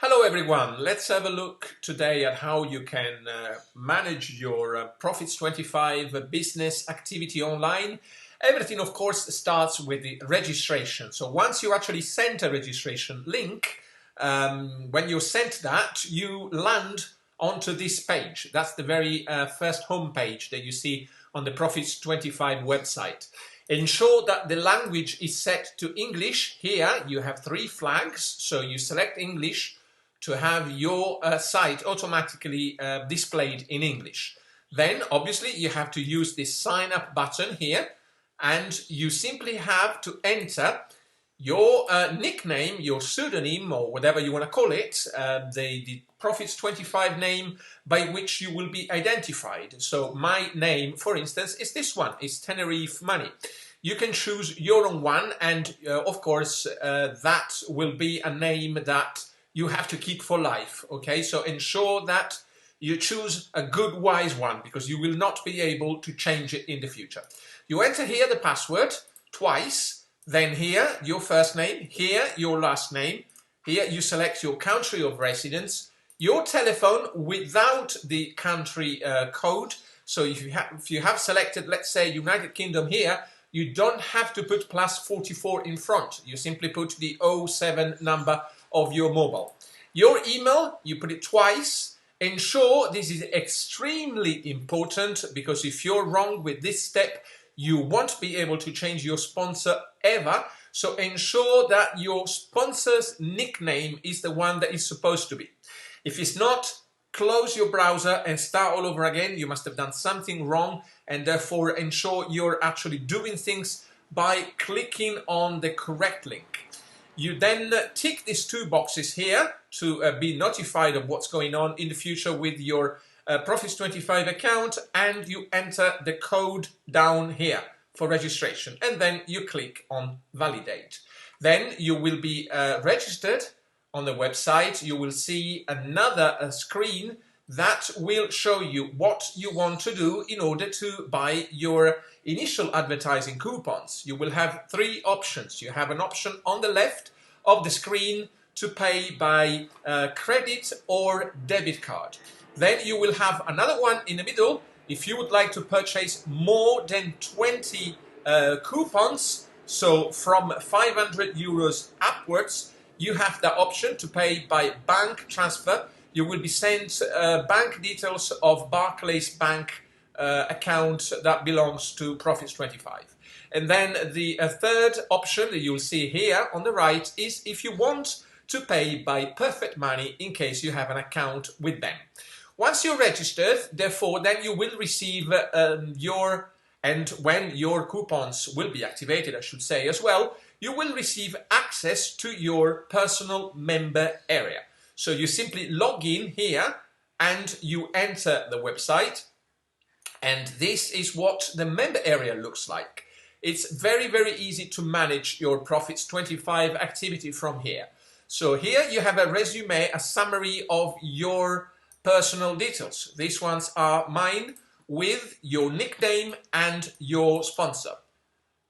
Hello everyone, let's have a look today at how you can manage your Profits25 business activity online. Everything of course starts with the registration. So once you actually send a registration link, when you sent that, you land onto this page. That's the very first home page that you see on the Profits25 website. Ensure that the language is set to English. Here you have three flags, so you select English to have your site automatically displayed in English. Then obviously you have to use this sign up button here, and you simply have to enter your nickname, your pseudonym, or whatever you want to call it, the Profits25 name by which you will be identified. So my name, for instance, is this one, is Tenerife Money. You can choose your own one, and of course that will be a name that you have to keep for life, okay? So ensure that you choose a good, wise one, because you will not be able to change it in the future. You enter here the password twice, then here your first name, here your last name, here you select your country of residence, your telephone without the country code. So if you have selected, let's say, United Kingdom here, you don't have to put +44 in front. You simply put the 07 number of your mobile. Your email, you put it twice. Ensure this is extremely important, because if you're wrong with this step, you won't be able to change your sponsor ever. So ensure that your sponsor's nickname is the one that is supposed to be. If it's not, close your browser and start all over again. You must have done something wrong, and therefore ensure you're actually doing things by clicking on the correct link. You then tick these two boxes here to be notified of what's going on in the future with your Profits25 account, and you enter the code down here for registration, and then you click on validate. Then you will be registered on the website. You will see another screen that will show you what you want to do in order to buy your initial advertising coupons. You will have three options. You have an option on the left of the screen to pay by credit or debit card. Then you will have another one in the middle. If you would like to purchase more than 20 coupons, so from 500 euros upwards, you have the option to pay by bank transfer. You will be sent bank details of Barclays Bank account that belongs to Profits25. And then the third option that you'll see here on the right is if you want to pay by Perfect Money in case you have an account with them. Once you're registered, therefore, then you will receive and when your coupons will be activated, I should say as well, you will receive access to your personal member area. So you simply log in here and you enter the website, and this is what the member area looks like. It's very, very easy to manage your Profits25 activity from here. So here you have a resume, a summary of your personal details. These ones are mine with your nickname and your sponsor.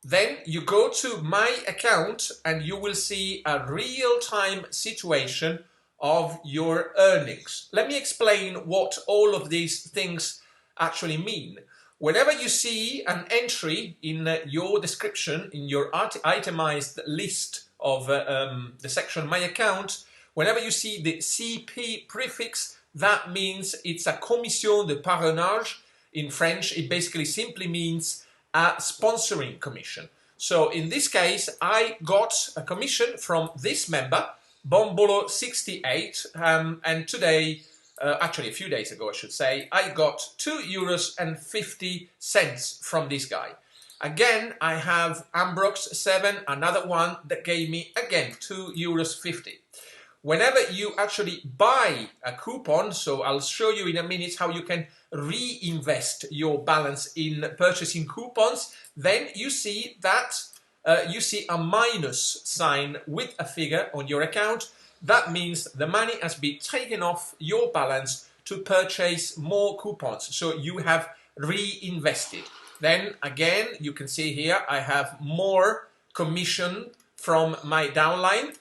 Then you go to my account and you will see a real-time situation of your earnings. Let me explain what all of these things actually mean. Whenever you see an entry in your description, in your itemized list of the section My Account, whenever you see the CP prefix, that means it's a commission de parrainage. In French, it basically simply means a sponsoring commission. So in this case, I got a commission from this member, Bombolo68, and today, actually a few days ago I should say, I got €2.50 from this guy. Again, I have Ambrox7, another one that gave me, again, €2.50. Whenever you actually buy a coupon, so I'll show you in a minute how you can reinvest your balance in purchasing coupons, then you see that you see a minus sign with a figure on your account. That means the money has been taken off your balance to purchase more coupons. So you have reinvested. Then again, you can see here I have more commission from my downline.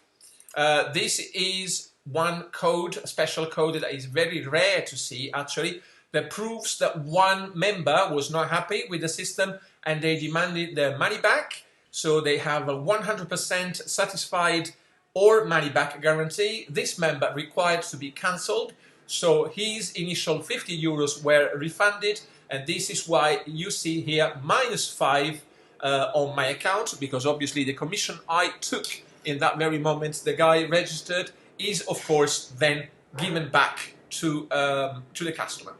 This is one code, a special code that is very rare to see actually, that proves that one member was not happy with the system and they demanded their money back. So they have a 100% satisfied or money back guarantee. This member required to be cancelled. So his initial 50 euros were refunded, and this is why you see here -5 on my account, because obviously the commission I took in that very moment the guy registered is of course then given back to the customer.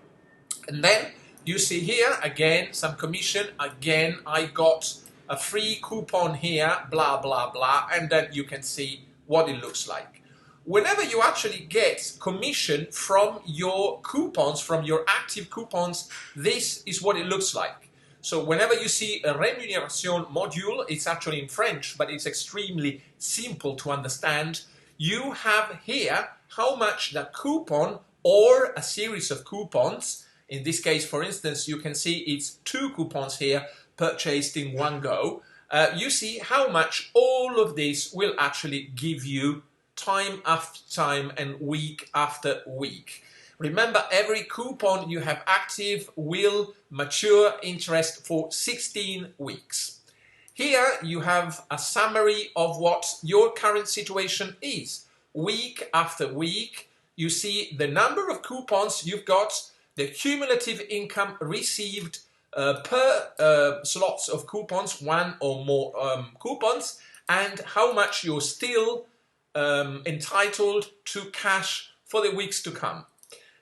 And then you see here again some commission, again I got a free coupon here, blah blah blah, and then you can see what it looks like. Whenever you actually get commission from your coupons, from your active coupons, this is what it looks like. So whenever you see a rémunération module, it's actually in French, but it's extremely simple to understand. You have here how much the coupon or a series of coupons, in this case, for instance, you can see it's 2 coupons here purchased in one go. You see how much all of this will actually give you time after time and week after week. Remember, every coupon you have active will mature interest for 16 weeks. Here you have a summary of what your current situation is. Week after week, you see the number of coupons you've got, the cumulative income received per slots of coupons, 1 or more coupons, and how much you're still entitled to cash for the weeks to come.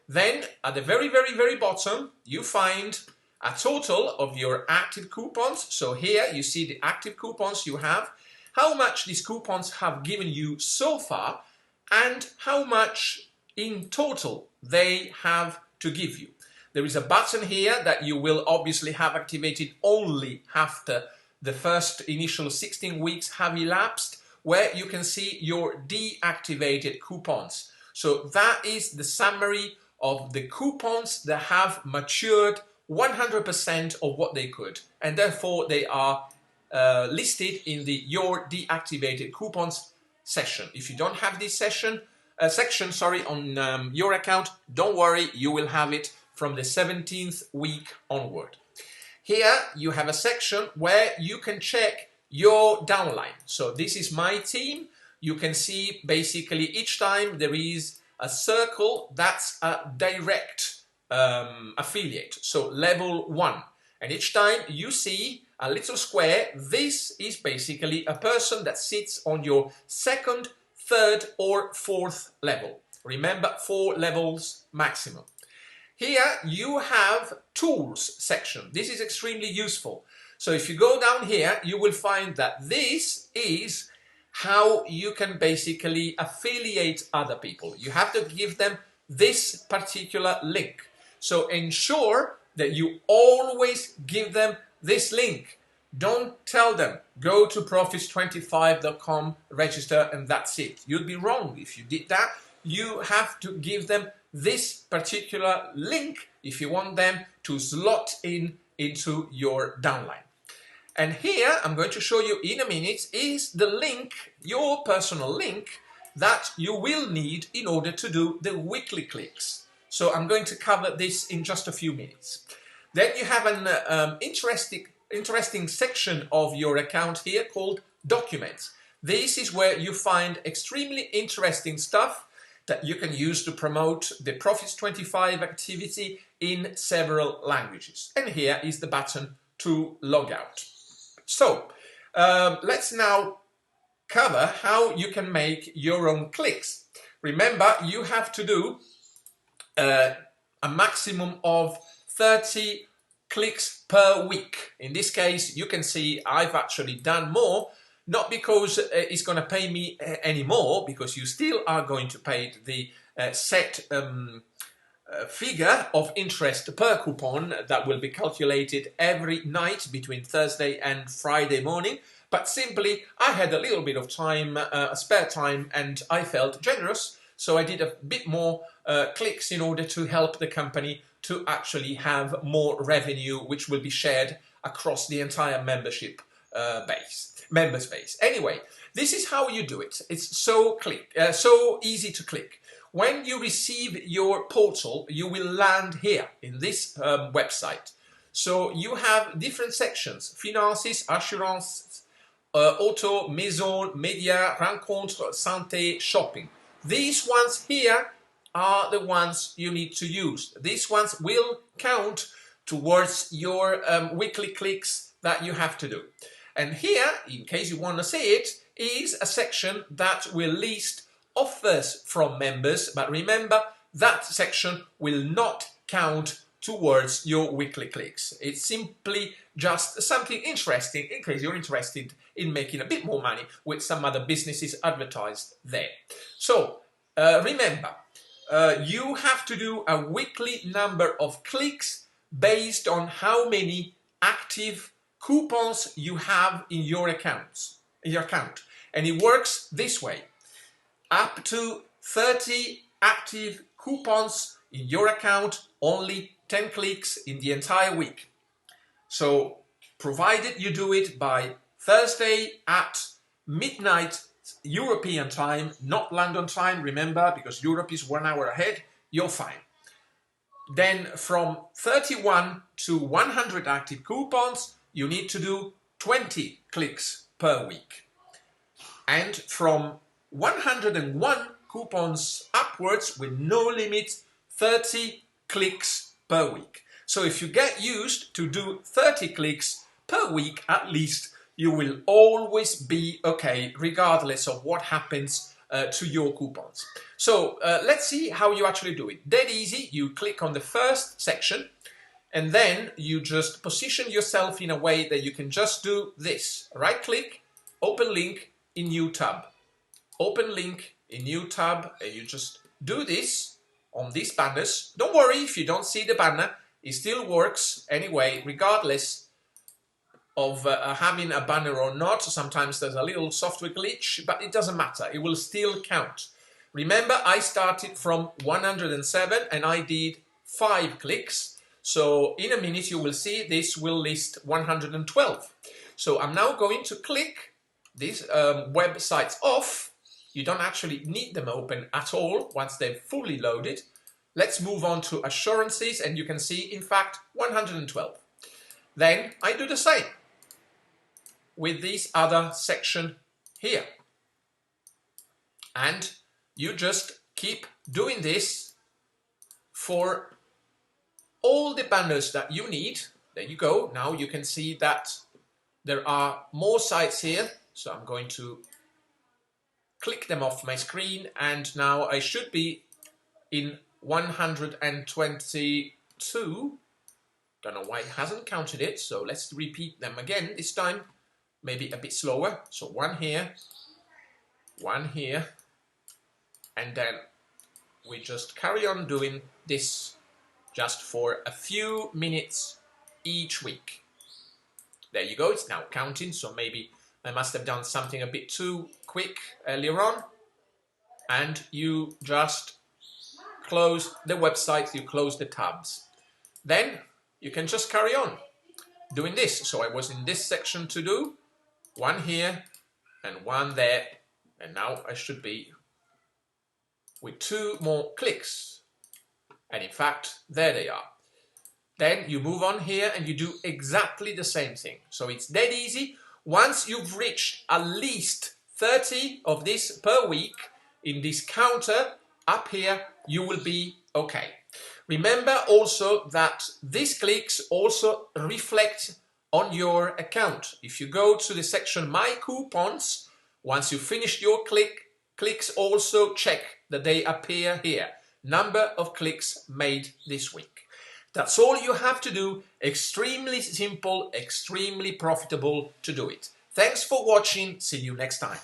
Then at the very, very, very bottom, you find a total of your active coupons. So here you see the active coupons you have, how much these coupons have given you so far, and how much in total they have to give you. There is a button here that you will obviously have activated only after the first initial 16 weeks have elapsed, where you can see your deactivated coupons. So that is the summary of the coupons that have matured 100% of what they could, and therefore they are listed in the your deactivated coupons section. If you don't have this section on your account, don't worry, you will have it from the 17th week onward. Here you have a section where you can check your downline. So this is my team. You can see basically each time there is a circle, that's a direct affiliate, so level 1. And each time you see a little square, this is basically a person that sits on your 2nd, 3rd or 4th level. Remember, 4 levels maximum. Here you have tools section. This is extremely useful. So if you go down here, you will find that this is how you can basically affiliate other people. You have to give them this particular link. So ensure that you always give them this link. Don't tell them, go to profits25.com, register, and that's it. You'd be wrong if you did that. You have to give them this particular link if you want them to slot into your downline. And here, I'm going to show you in a minute, is the link, your personal link, that you will need in order to do the weekly clicks. So I'm going to cover this in just a few minutes. Then you have an interesting section of your account here called Documents. This is where you find extremely interesting stuff that you can use to promote the Profits 25 activity in several languages. And here is the button to log out. So let's now cover how you can make your own clicks. Remember, you have to do a maximum of 30 clicks per week. In this case, you can see I've actually done more, not because it's going to pay me any more, because you still are going to pay the set figure of interest per coupon that will be calculated every night between Thursday and Friday morning. But simply, I had a little bit of time, spare time, and I felt generous, so I did a bit more clicks in order to help the company to actually have more revenue, which will be shared across the entire membership member base. Anyway, this is how you do it. It's so easy to click. When you receive your portal, you will land here in this website. So you have different sections: finances, assurance, auto, maison, media, rencontre, santé, shopping. These ones here are the ones you need to use. These ones will count towards your weekly clicks that you have to do. And here, in case you want to see it, is a section that will list offers from members, but remember that section will not count towards your weekly clicks. It's simply just something interesting in case you're interested in making a bit more money with some other businesses advertised there. So remember, you have to do a weekly number of clicks based on how many active coupons you have in your account. And it works this way: up to 30 active coupons in your account, only 10 clicks in the entire week. So provided you do it by Thursday at midnight European time, not London time, remember, because Europe is 1 hour ahead, you're fine. Then from 31 to 100 active coupons, you need to do 20 clicks per week. And from 101 coupons upwards, with no limit, 30 clicks per week. So if you get used to do 30 clicks per week at least, you will always be okay, regardless of what happens to your coupons. So let's see how you actually do it. Dead easy. You click on the first section, and then you just position yourself in a way that you can just do this. Right click, open link in new tab. Open link in new tab, and you just do this on these banners. Don't worry if you don't see the banner, it still works anyway, regardless of having a banner or not. Sometimes there's a little software glitch, but it doesn't matter, it will still count. Remember, I started from 107 and I did 5 clicks. So in a minute you will see this will list 112. So I'm now going to click these websites off. You don't actually need them open at all once they're fully loaded. Let's move on to assurances, and you can see, in fact, 112. Then I do the same with this other section here. And you just keep doing this for all the banners that you need. There you go. Now you can see that there are more sites here. So I'm going to click them off my screen, and now I should be in 122. Don't know why it hasn't counted it, so let's repeat them again, this time maybe a bit slower. So one here, and then we just carry on doing this just for a few minutes each week. There you go, it's now counting, so maybe I must have done something a bit too quick earlier on. And you just close the website, you close the tabs. Then you can just carry on doing this. So I was in this section to do, one here and one there, and now I should be with 2 more clicks. And in fact, there they are. Then you move on here and you do exactly the same thing. So it's dead easy. Once you've reached at least 30 of this per week in this counter up here, you will be okay. Remember also that these clicks also reflect on your account. If you go to the section My Coupons, once you finish your clicks also check that they appear here. Number of clicks made this week. That's all you have to do. Extremely simple, extremely profitable to do it. Thanks for watching. See you next time.